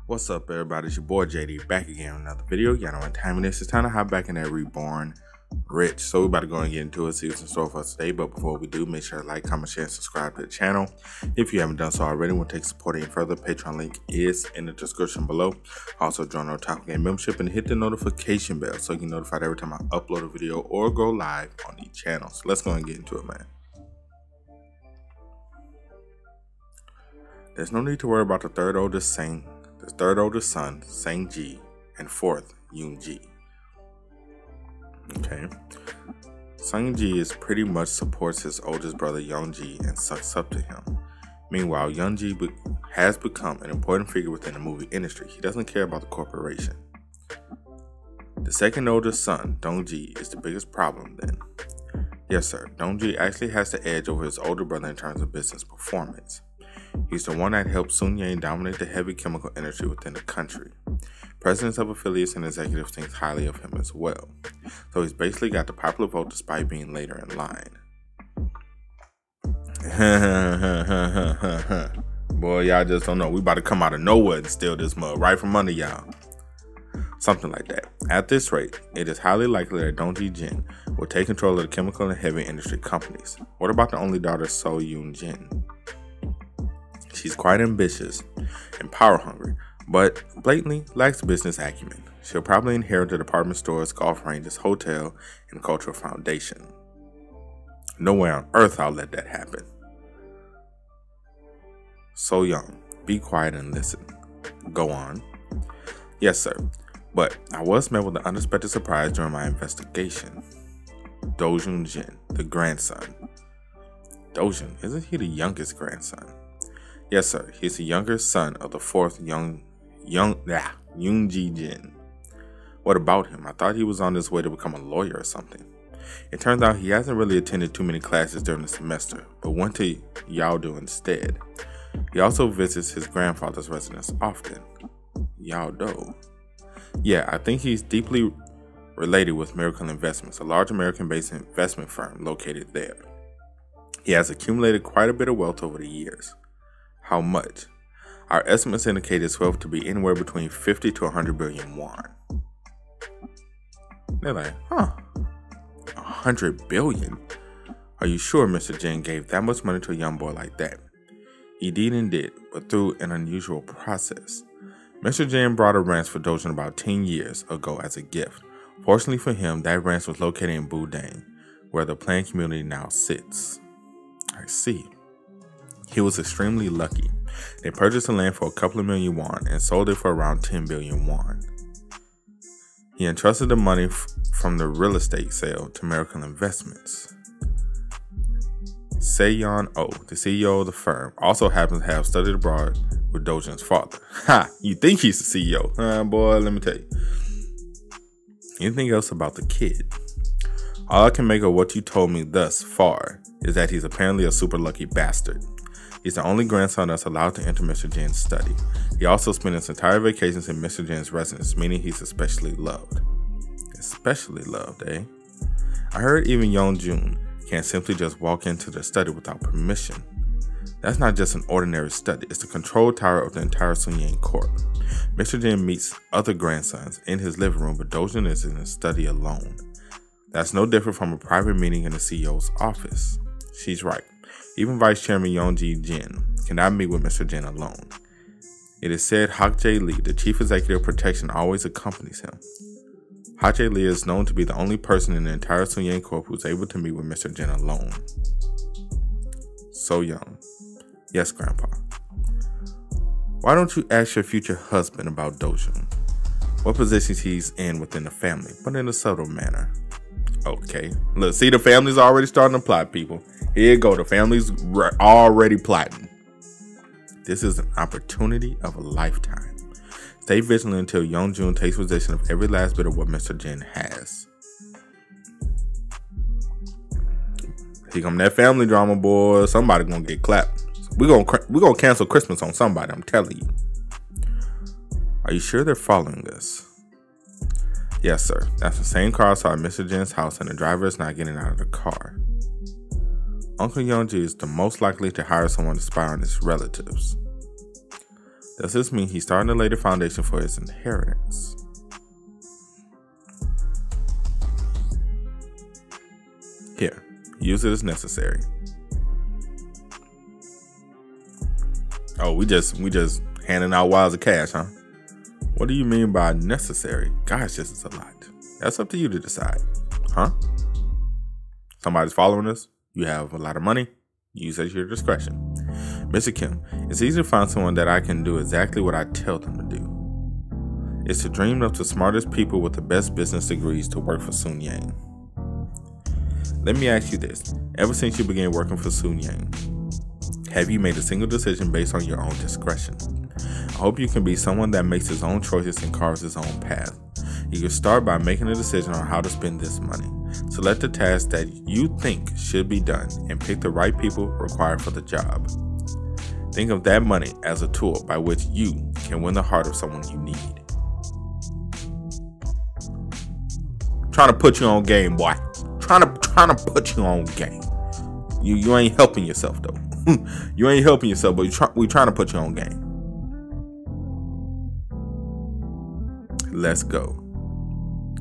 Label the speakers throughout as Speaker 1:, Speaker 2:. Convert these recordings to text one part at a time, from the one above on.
Speaker 1: What's up, everybody? It's your boy JD back again with another video. Y'all know what time it is. It's time to hop back in that Reborn Rich. So we're about to go and get into it, see what's in store for us today. But before we do, make sure to like, comment, share, and subscribe to the channel. If you haven't done so already, we'll take support even further. Patreon link is in the description below. Also, join our Otaku Game membership and hit the notification bell so you can get notified every time I upload a video or go live on the channel. So let's go and get into it, man. There's no need to worry about the third oldest son, Sang-ji, and fourth, Yoon-ji. Okay. Sang-ji is pretty much supports his oldest brother Yoon-ji and sucks up to him. Meanwhile, Yoon-ji has become an important figure within the movie industry. He doesn't care about the corporation. The second oldest son, Dong-ji, is the biggest problem then. Yes, sir. Dong-ji actually has the edge over his older brother in terms of business performance. He's the one that helped Sun Yang dominate the heavy chemical industry within the country. Presidents of affiliates and executives think highly of him as well. So he's basically got the popular vote despite being later in line. Boy, y'all just don't know. We about to come out of nowhere and steal this mug right from under y'all. Something like that. At this rate, it is highly likely that Dong-ji Jin will take control of the chemical and heavy industry companies. What about the only daughter, So Yoon-jin? She's quite ambitious and power hungry, but blatantly lacks business acumen. She'll probably inherit the department stores, golf ranges, hotel, and cultural foundation. No way on earth I'll let that happen. So Young, be quiet and listen. Go on. Yes, sir. But I was met with an unexpected surprise during my investigation. Dojun Jin, the grandson. Dojun, isn't he the youngest grandson? Yes, sir. He's the younger son of the fourth Yoon-ji Jin. What about him? I thought he was on his way to become a lawyer or something. It turns out he hasn't really attended too many classes during the semester, but went to Yaodo instead. He also visits his grandfather's residence often. Yaodo. Yeah, I think he's deeply related with Miracle Investments, a large American-based investment firm located there. He has accumulated quite a bit of wealth over the years. How much? Our estimates indicate his wealth to be anywhere between 50 to 100 billion won. They're like, 100 billion? Are you sure Mr. Jin gave that much money to a young boy like that? He did, but through an unusual process. Mr. Jin brought a ranch for Dojin about 10 years ago as a gift. Fortunately for him, that ranch was located in Budang, where the planned community now sits. I see. He was extremely lucky. They purchased the land for a couple of million won and sold it for around 10 billion won. He entrusted the money from the real estate sale to Miracle Investments. Seyon Oh, the CEO of the firm, also happens to have studied abroad with Dojin's father. Ha! You think he's the CEO? Boy, let me tell you. Anything else about the kid? All I can make of what you told me thus far is that he's apparently a super lucky bastard. He's the only grandson that's allowed to enter Mr. Jin's study. He also spent his entire vacations in Mr. Jin's residence, meaning he's especially loved. Especially loved, eh? I heard even Yeonjun can't simply just walk into the study without permission. That's not just an ordinary study, it's the control tower of the entire Sun Yang Corp. Mr. Jin meets other grandsons in his living room, but Dojin is in his study alone. That's no different from a private meeting in the CEO's office. She's right. Even Vice Chairman Yoon-ji Jin cannot meet with Mr. Jin alone. It is said Hak Jae Lee, the Chief Executive of Protection, always accompanies him. Hak Jae Lee is known to be the only person in the entire Sun Yang Corp who's able to meet with Mr. Jin alone. So Young. Yes, Grandpa. Why don't you ask your future husband about Dojun? What positions he's in within the family, but in a subtle manner. Okay. Look, see, the family's already starting to plot, people. Here you go. The family's already plotting. This is an opportunity of a lifetime. Stay vigilant until Yeonjun takes possession of every last bit of what Mr. Jin has. Here come that family drama, boy. Somebody gonna get clapped. We're gonna cancel Christmas on somebody, I'm telling you. Are you sure they're following us? Yes, sir. That's the same car I saw at Mr. Jin's house, and the driver is not getting out of the car. Uncle Yeonji is the most likely to hire someone to spy on his relatives. Does this mean he's starting to lay the foundation for his inheritance? Here, use it as necessary. Oh, we just handing out wiles of cash, huh? What do you mean by necessary? Gosh, this is a lot. That's up to you to decide, huh? Somebody's following us. You have a lot of money. Use at your discretion. Mr. Kim, it's easy to find someone that I can do exactly what I tell them to do. It's to dream up the smartest people with the best business degrees to work for Sun Yang. Let me ask you this. Ever since you began working for Sun Yang, have you made a single decision based on your own discretion? I hope you can be someone that makes his own choices and carves his own path. You can start by making a decision on how to spend this money. Select the tasks that you think should be done and pick the right people required for the job. Think of that money as a tool by which you can win the heart of someone you need. Trying to put you on game, boy. Trying to put you on game. You ain't helping yourself though. You ain't helping yourself, but we trying to put you on game. Let's go.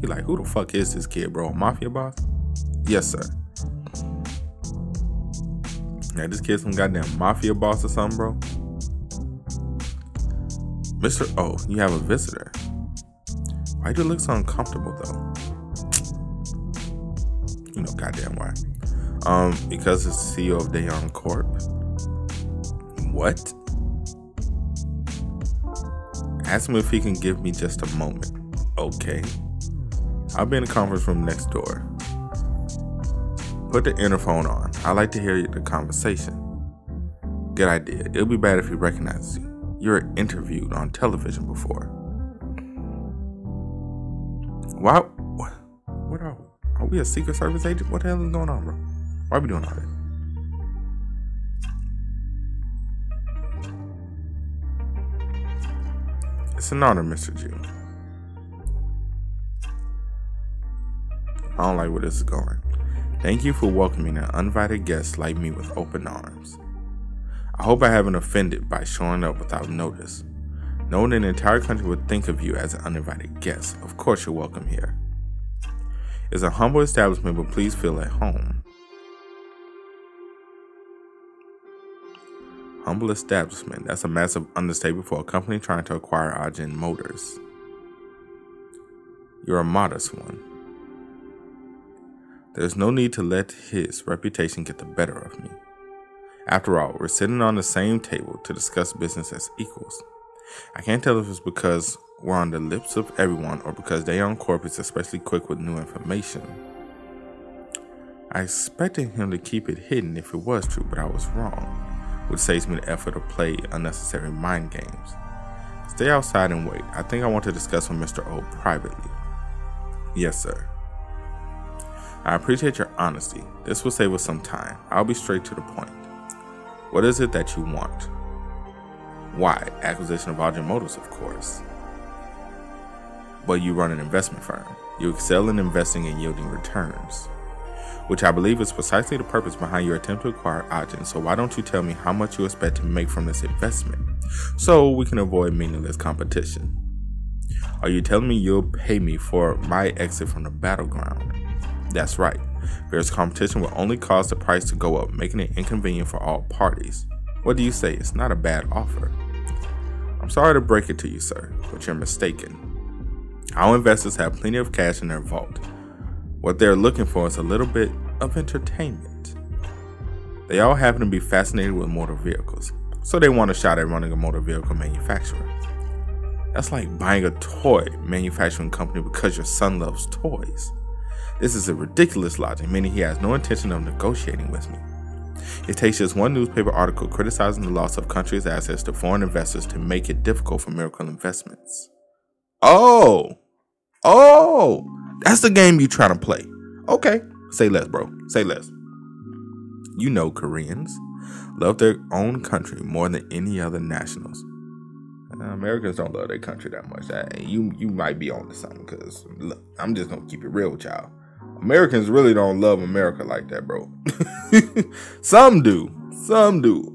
Speaker 1: You're like, who the fuck is this kid, bro? A mafia boss? Yes, sir. Now this kid's some goddamn mafia boss or something, bro. Mr. Oh, you have a visitor. Why do you look so uncomfortable though? You know goddamn why. Because it's the CEO of Dayon Corp. What? Ask him if he can give me just a moment. Okay. I'll be in the conference room next door. Put the interphone on. I like to hear the conversation. Good idea. It'll be bad if he recognizes you. You're interviewed on television before. Why? What are we? Are we a Secret Service agent? What the hell is going on, bro? Why are we doing all that? It's an honor, Mr. Jew. I don't like where this is going. Thank you for welcoming an uninvited guest like me with open arms. I hope I haven't offended by showing up without notice. Knowing an entire country would think of you as an uninvited guest, of course you're welcome here. It's a humble establishment, but please feel at home. Humble establishment. That's a massive understatement for a company trying to acquire Ajin Motors. You're a modest one. There's no need to let his reputation get the better of me. After all, we're sitting on the same table to discuss business as equals. I can't tell if it's because we're on the lips of everyone or because Dayon Corp is especially quick with new information. I expected him to keep it hidden if it was true, but I was wrong, which saves me the effort to play unnecessary mind games. Stay outside and wait. I think I want to discuss with Mr. O privately. Yes, sir. I appreciate your honesty. This will save us some time. I'll be straight to the point. What is it that you want? Why? Acquisition of Ajin Motors, of course. But you run an investment firm. You excel in investing and yielding returns, which I believe is precisely the purpose behind your attempt to acquire Ajin. So why don't you tell me how much you expect to make from this investment so we can avoid meaningless competition? Are you telling me you'll pay me for my exit from the battleground? That's right. Fierce competition will only cause the price to go up, making it inconvenient for all parties. What do you say? It's not a bad offer. I'm sorry to break it to you, sir, but you're mistaken. Our investors have plenty of cash in their vault. What they're looking for is a little bit of entertainment. They all happen to be fascinated with motor vehicles, so they want a shot at running a motor vehicle manufacturer. That's like buying a toy manufacturing company because your son loves toys. This is a ridiculous logic, meaning he has no intention of negotiating with me. It takes just one newspaper article criticizing the loss of country's assets to foreign investors to make it difficult for miracle investments. Oh, that's the game you trying to play. Okay, say less, bro. Say less. You know Koreans love their own country more than any other nationals. Americans don't love their country that much. You might be on to something, because look, I'm just going to keep it real with y'all. Americans really don't love America like that, bro. Some do.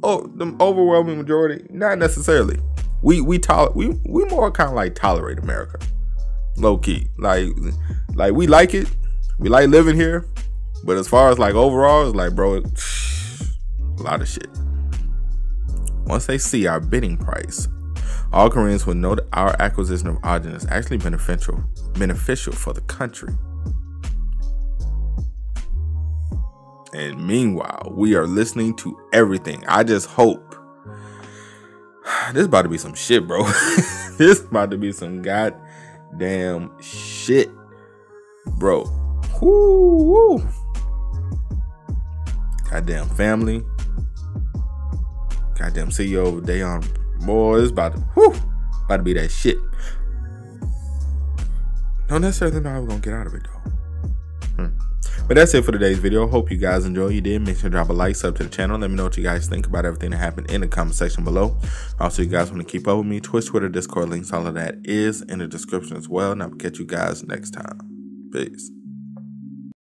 Speaker 1: Oh, the overwhelming majority, not necessarily. we more kind of like tolerate America, low key. Like we like it. We like living here, but as far as like overall, it's like, bro, a lot of shit. Once they see our bidding price, all Koreans will know that our acquisition of Ajin is actually beneficial for the country. And meanwhile, we are listening to everything. I just hope this about to be some shit, bro. This about to be some goddamn shit, bro. Woo. Goddamn family. Goddamn CEO of Daeon. Boy, it's about to be that shit. Don't necessarily know how we're gonna get out of it though. But that's it for today's video. Hope you guys enjoyed. You did, make sure to drop a like, sub to the channel. Let me know what you guys think about everything that happened in the comment section below. Also, you guys want to keep up with me, Twitch, Twitter, Discord links, all of that is in the description as well. And I'll catch you guys next time. Peace.